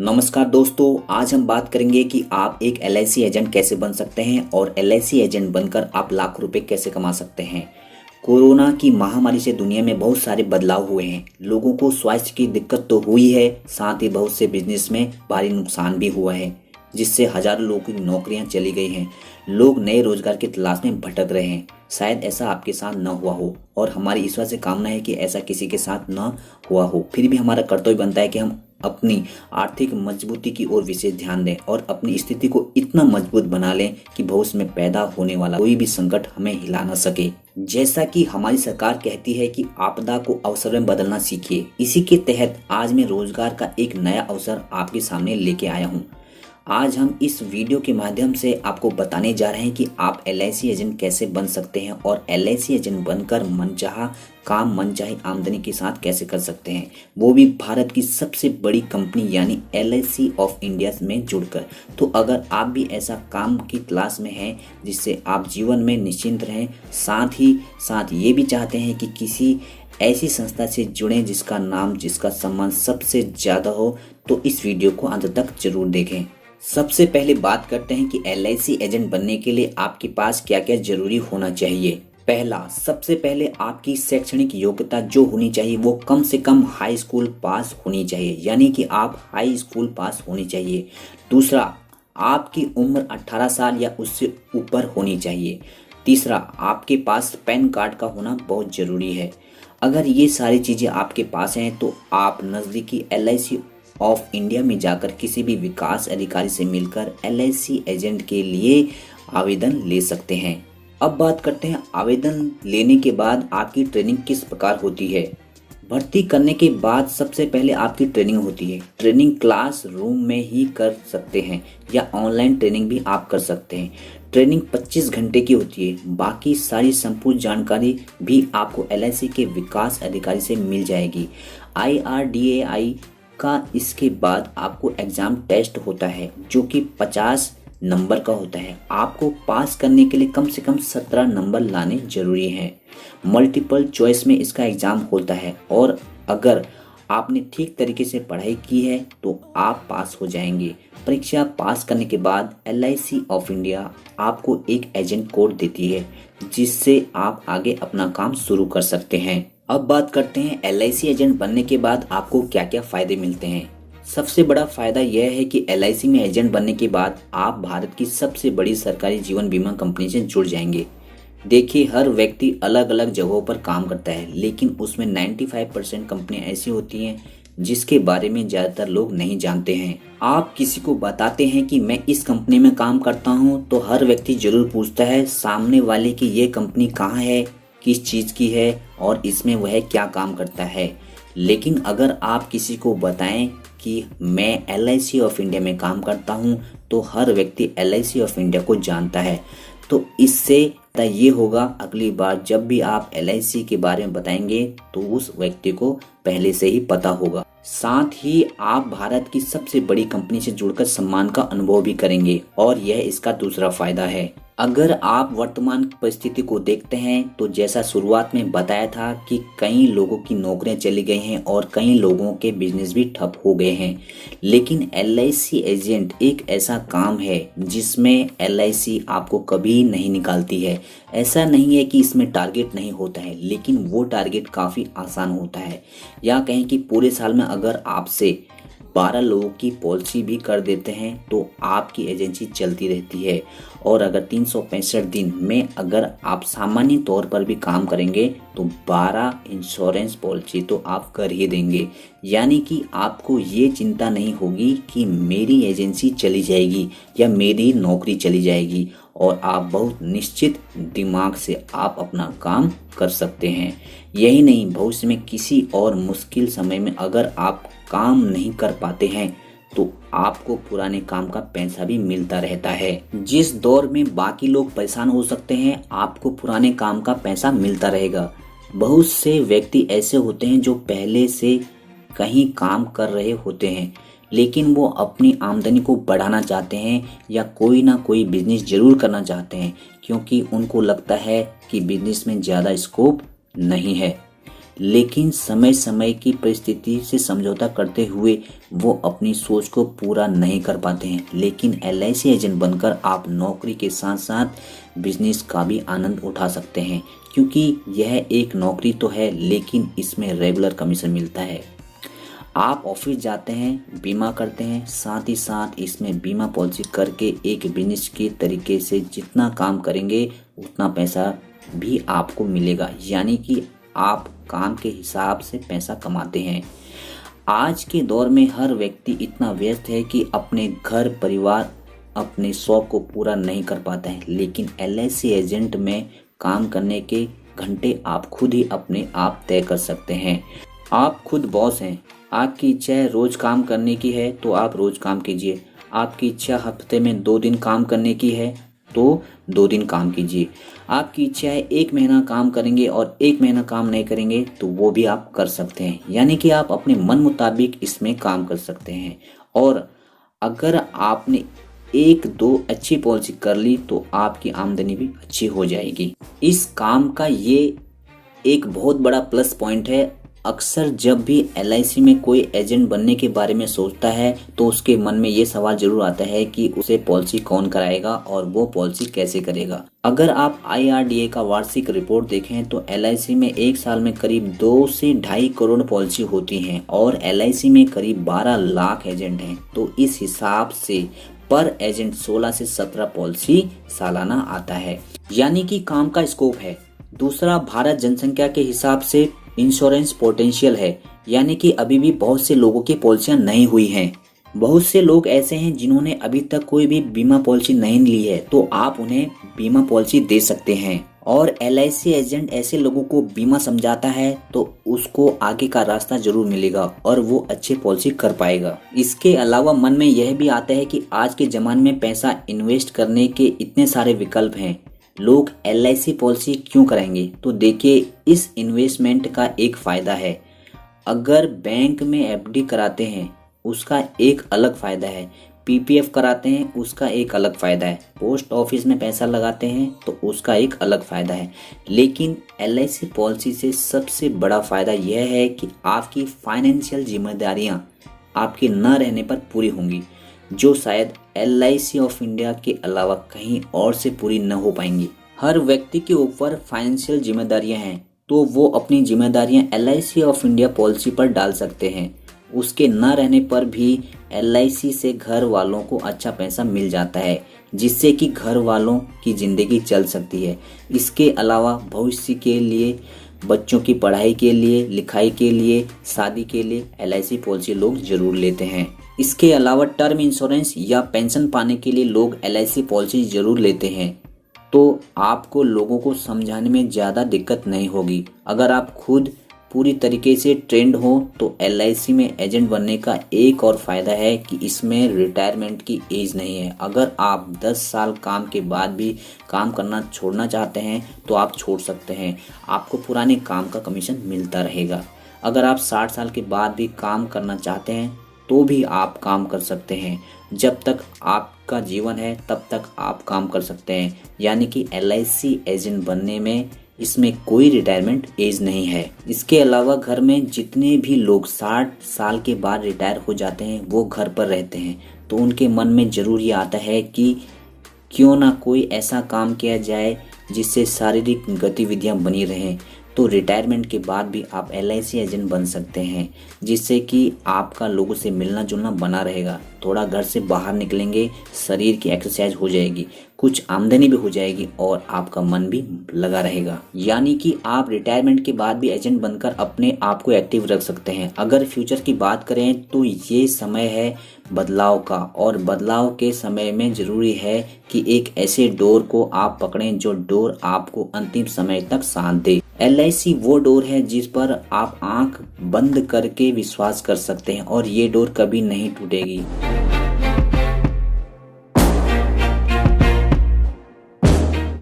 नमस्कार दोस्तों, आज हम बात करेंगे कि आप एक एलआईसी एजेंट कैसे बन सकते हैं और एलआईसी एजेंट बनकर आप लाखों रुपए कैसे कमा सकते हैं। कोरोना की महामारी से दुनिया में बहुत सारे बदलाव हुए हैं। लोगों को स्वास्थ्य की दिक्कत तो हुई है, साथ ही बहुत से बिजनेस में भारी नुकसान भी हुआ है, जिससे हजारों लोगों की नौकरियां चली गई हैं। लोग नए रोजगार की तलाश में भटक रहे हैं। शायद ऐसा आपके साथ न हुआ हो और हमारी ईश्वर से कामना है कि ऐसा किसी के साथ न हुआ हो। फिर भी हमारा कर्तव्य बनता है कि हम अपनी आर्थिक मजबूती की ओर विशेष ध्यान दें और अपनी स्थिति को इतना मजबूत बना लें कि भविष्य में पैदा होने वाला कोई भी संकट हमें हिला न सके। जैसा कि हमारी सरकार कहती है कि आपदा को अवसर में बदलना सीखिए, इसी के तहत आज मैं रोजगार का एक नया अवसर आपके सामने लेके आया हूँ। आज हम इस वीडियो के माध्यम से आपको बताने जा रहे हैं कि आप एलआईसी एजेंट कैसे बन सकते हैं और एलआईसी एजेंट बनकर मनचाहा काम मनचाही आमदनी के साथ कैसे कर सकते हैं, वो भी भारत की सबसे बड़ी कंपनी यानी एलआईसी ऑफ इंडिया में जुड़कर। तो अगर आप भी ऐसा काम की तलाश में हैं जिससे आप जीवन में निश्चिंत रहें, साथ ही साथ ये भी चाहते हैं कि किसी ऐसी संस्था से जुड़ें जिसका नाम जिसका सम्मान सबसे ज़्यादा हो, तो इस वीडियो को अंत तक जरूर देखें। सबसे पहले बात करते हैं कि एलआईसी एजेंट बनने के लिए आपके पास क्या क्या जरूरी होना चाहिए। पहला, सबसे पहले आपकी शैक्षणिक योग्यता जो होनी चाहिए वो कम से कम हाई स्कूल पास होनी चाहिए, यानी कि आप हाई स्कूल पास होनी चाहिए। दूसरा, आपकी उम्र 18 साल या उससे ऊपर होनी चाहिए। तीसरा, आपके पास पैन कार्ड का होना बहुत ज़रूरी है। अगर ये सारी चीज़ें आपके पास हैं तो आप नज़दीकी एलआईसी ऑफ इंडिया में जाकर किसी भी विकास अधिकारी से मिलकर एलआईसी एजेंट के लिए आवेदन ले सकते हैं। अब बात करते हैं आवेदन लेने के बाद आपकी ट्रेनिंग किस प्रकार होती है। भर्ती करने के बाद सबसे पहले आपकी ट्रेनिंग होती है। ट्रेनिंग क्लास रूम में ही कर सकते हैं या ऑनलाइन ट्रेनिंग भी आप कर सकते हैं। ट्रेनिंग 25 घंटे की होती है। बाकी सारी संपूर्ण जानकारी भी आपको एलआईसी के विकास अधिकारी से मिल जाएगी। IRDAI का इसके बाद आपको एग्ज़ाम टेस्ट होता है जो कि 50 नंबर का होता है। आपको पास करने के लिए कम से कम 17 नंबर लाने जरूरी हैं। मल्टीपल चॉइस में इसका एग्ज़ाम होता है और अगर आपने ठीक तरीके से पढ़ाई की है तो आप पास हो जाएंगे। परीक्षा पास करने के बाद एलआईसी ऑफ इंडिया आपको एक एजेंट कोड देती है जिससे आप आगे अपना काम शुरू कर सकते हैं। अब बात करते हैं एलआईसी एजेंट बनने के बाद आपको क्या क्या फ़ायदे मिलते हैं। सबसे बड़ा फ़ायदा यह है कि एलआईसी में एजेंट बनने के बाद आप भारत की सबसे बड़ी सरकारी जीवन बीमा कंपनी से जुड़ जाएंगे। देखिए, हर व्यक्ति अलग अलग जगहों पर काम करता है, लेकिन उसमें 95% कंपनियां ऐसी होती हैं जिसके बारे में ज़्यादातर लोग नहीं जानते हैं। आप किसी को बताते हैं कि मैं इस कंपनी में काम करता हूं, तो हर व्यक्ति जरूर पूछता है सामने वाले की ये कंपनी कहाँ है, किस चीज़ की है और इसमें वह क्या काम करता है। लेकिन अगर आप किसी को बताएं कि मैं एलआईसी ऑफ इंडिया में काम करता हूं, तो हर व्यक्ति एलआईसी ऑफ इंडिया को जानता है। तो इससे ये होगा अगली बार जब भी आप एलआईसी के बारे में बताएंगे तो उस व्यक्ति को पहले से ही पता होगा। साथ ही आप भारत की सबसे बड़ी कंपनी से जुड़कर सम्मान का अनुभव भी करेंगे और यह इसका दूसरा फायदा है। अगर आप वर्तमान परिस्थिति को देखते हैं तो जैसा शुरुआत में बताया था कि कई लोगों की नौकरियां चली गई हैं और कई लोगों के बिजनेस भी ठप हो गए हैं, लेकिन एलआईसी एजेंट एक ऐसा काम है जिसमें एलआईसी आपको कभी नहीं निकालती है। ऐसा नहीं है कि इसमें टारगेट नहीं होता है, लेकिन वो टारगेट काफ़ी आसान होता है। या कहें कि पूरे साल में अगर आपसे 12 लोगों की पॉलिसी भी कर देते हैं तो आपकी एजेंसी चलती रहती है। और अगर 365 दिन में अगर आप सामान्य तौर पर भी काम करेंगे तो 12 इंश्योरेंस पॉलिसी तो आप कर ही देंगे। यानी कि आपको ये चिंता नहीं होगी कि मेरी एजेंसी चली जाएगी या मेरी नौकरी चली जाएगी, और आप बहुत निश्चित दिमाग से आप अपना काम कर सकते हैं। यही नहीं, भविष्य में किसी और मुश्किल समय में अगर आप काम नहीं कर पाते हैं तो आपको पुराने काम का पैसा भी मिलता रहता है। जिस दौर में बाकी लोग परेशान हो सकते हैं, आपको पुराने काम का पैसा मिलता रहेगा। बहुत से व्यक्ति ऐसे होते हैं जो पहले से कहीं काम कर रहे होते हैं, लेकिन वो अपनी आमदनी को बढ़ाना चाहते हैं या कोई ना कोई बिजनेस जरूर करना चाहते हैं, क्योंकि उनको लगता है कि बिजनेस में ज़्यादा स्कोप नहीं है। लेकिन समय समय की परिस्थिति से समझौता करते हुए वो अपनी सोच को पूरा नहीं कर पाते हैं। लेकिन एलआईसी एजेंट बनकर आप नौकरी के साथ साथ बिजनेस का भी आनंद उठा सकते हैं, क्योंकि यह एक नौकरी तो है लेकिन इसमें रेगुलर कमीशन मिलता है। आप ऑफिस जाते हैं, बीमा करते हैं, साथ ही साथ इसमें बीमा पॉलिसी करके एक बिजनेस के तरीके से जितना काम करेंगे उतना पैसा भी आपको मिलेगा, यानी कि आप काम के हिसाब से पैसा कमाते हैं। आज के दौर में हर व्यक्ति इतना व्यस्त है कि अपने घर परिवार अपने शौक को पूरा नहीं कर पाता है, लेकिन एलआईसी एजेंट में काम करने के घंटे आप खुद ही अपने आप तय कर सकते हैं। आप खुद बॉस हैं। आपकी इच्छा है रोज काम करने की है तो आप रोज काम कीजिए। आपकी इच्छा हफ्ते में 2 दिन काम करने की है तो 2 दिन काम कीजिए। आपकी इच्छा है 1 महीना काम करेंगे और 1 महीना काम नहीं करेंगे तो वो भी आप कर सकते हैं, यानी कि आप अपने मन मुताबिक इसमें काम कर सकते हैं। और अगर आपने 1-2 अच्छी पॉलिसी कर ली तो आपकी आमदनी भी अच्छी हो जाएगी। इस काम का ये एक बहुत बड़ा प्लस पॉइंट है। अक्सर जब भी एलआईसी में कोई एजेंट बनने के बारे में सोचता है तो उसके मन में ये सवाल जरूर आता है कि उसे पॉलिसी कौन कराएगा और वो पॉलिसी कैसे करेगा। अगर आप आईआरडीए का वार्षिक रिपोर्ट देखें तो एलआईसी में एक साल में करीब 2 से 2.5 करोड़ पॉलिसी होती हैं और एलआईसी में करीब 12 लाख एजेंट हैं। तो इस हिसाब से पर एजेंट 16 से 17 पॉलिसी सालाना आता है, यानी कि काम का स्कोप है। दूसरा, भारत जनसंख्या के हिसाब से इंश्योरेंस पोटेंशियल है, यानी कि अभी भी बहुत से लोगों की पॉलिसियां नहीं हुई हैं। बहुत से लोग ऐसे हैं जिन्होंने अभी तक कोई भी बीमा पॉलिसी नहीं ली है, तो आप उन्हें बीमा पॉलिसी दे सकते हैं। और एलआईसी एजेंट ऐसे लोगों को बीमा समझाता है तो उसको आगे का रास्ता जरूर मिलेगा और वो अच्छी पॉलिसी कर पाएगा। इसके अलावा मन में यह भी आता है कि आज के ज़माने में पैसा इन्वेस्ट करने के इतने सारे विकल्प हैं, लोग एलआईसी पॉलिसी क्यों कराएंगे? तो देखिए, इस इन्वेस्टमेंट का एक फ़ायदा है। अगर बैंक में एफडी कराते हैं उसका एक अलग फ़ायदा है, पीपीएफ कराते हैं उसका एक अलग फ़ायदा है, पोस्ट ऑफिस में पैसा लगाते हैं तो उसका एक अलग फ़ायदा है। लेकिन एलआईसी पॉलिसी से सबसे बड़ा फ़ायदा यह है कि आपकी फाइनेंशियल जिम्मेदारियाँ आपके न रहने पर पूरी होंगी, जो शायद एलआईसी ऑफ इंडिया के अलावा कहीं और से पूरी न हो पाएंगी। हर व्यक्ति के ऊपर फाइनेंशियल जिम्मेदारियां हैं तो वो अपनी जिम्मेदारियां एलआईसी ऑफ इंडिया पॉलिसी पर डाल सकते हैं। उसके न रहने पर भी एलआईसी से घर वालों को अच्छा पैसा मिल जाता है, जिससे कि घर वालों की ज़िंदगी चल सकती है। इसके अलावा भविष्य के लिए, बच्चों की पढ़ाई के लिए, लिखाई के लिए, शादी के लिए एलआईसी पॉलिसी लोग ज़रूर लेते हैं। इसके अलावा टर्म इंश्योरेंस या पेंशन पाने के लिए लोग एलआईसी पॉलिसी ज़रूर लेते हैं, तो आपको लोगों को समझाने में ज़्यादा दिक्कत नहीं होगी। अगर आप खुद पूरी तरीके से ट्रेंड हो तो एलआईसी में एजेंट बनने का एक और फ़ायदा है कि इसमें रिटायरमेंट की एज नहीं है। अगर आप 10 साल काम के बाद भी काम करना छोड़ना चाहते हैं तो आप छोड़ सकते हैं, आपको पुराने काम का कमीशन मिलता रहेगा। अगर आप 60 साल के बाद भी काम करना चाहते हैं तो भी आप काम कर सकते हैं। जब तक आपका जीवन है तब तक आप काम कर सकते हैं, यानी कि एलआईसी एजेंट बनने में इसमें कोई रिटायरमेंट एज नहीं है। इसके अलावा घर में जितने भी लोग 60 साल के बाद रिटायर हो जाते हैं वो घर पर रहते हैं, तो उनके मन में ज़रूर ये आता है कि क्यों ना कोई ऐसा काम किया जाए जिससे शारीरिक गतिविधियां बनी रहें। तो रिटायरमेंट के बाद भी आप एलआईसी एजेंट बन सकते हैं, जिससे कि आपका लोगों से मिलना जुलना बना रहेगा। थोड़ा घर से बाहर निकलेंगे, शरीर की एक्सरसाइज हो जाएगी, कुछ आमदनी भी हो जाएगी और आपका मन भी लगा रहेगा। यानी कि आप रिटायरमेंट के बाद भी एजेंट बनकर अपने आप को एक्टिव रख सकते हैं। अगर फ्यूचर की बात करें तो ये समय है बदलाव का, और बदलाव के समय में ज़रूरी है कि एक ऐसे डोर को आप पकड़ें जो डोर आपको अंतिम समय तक साथ दे। एलआईसी वो डोर है जिस पर आप आंख बंद करके विश्वास कर सकते हैं और ये डोर कभी नहीं टूटेगी।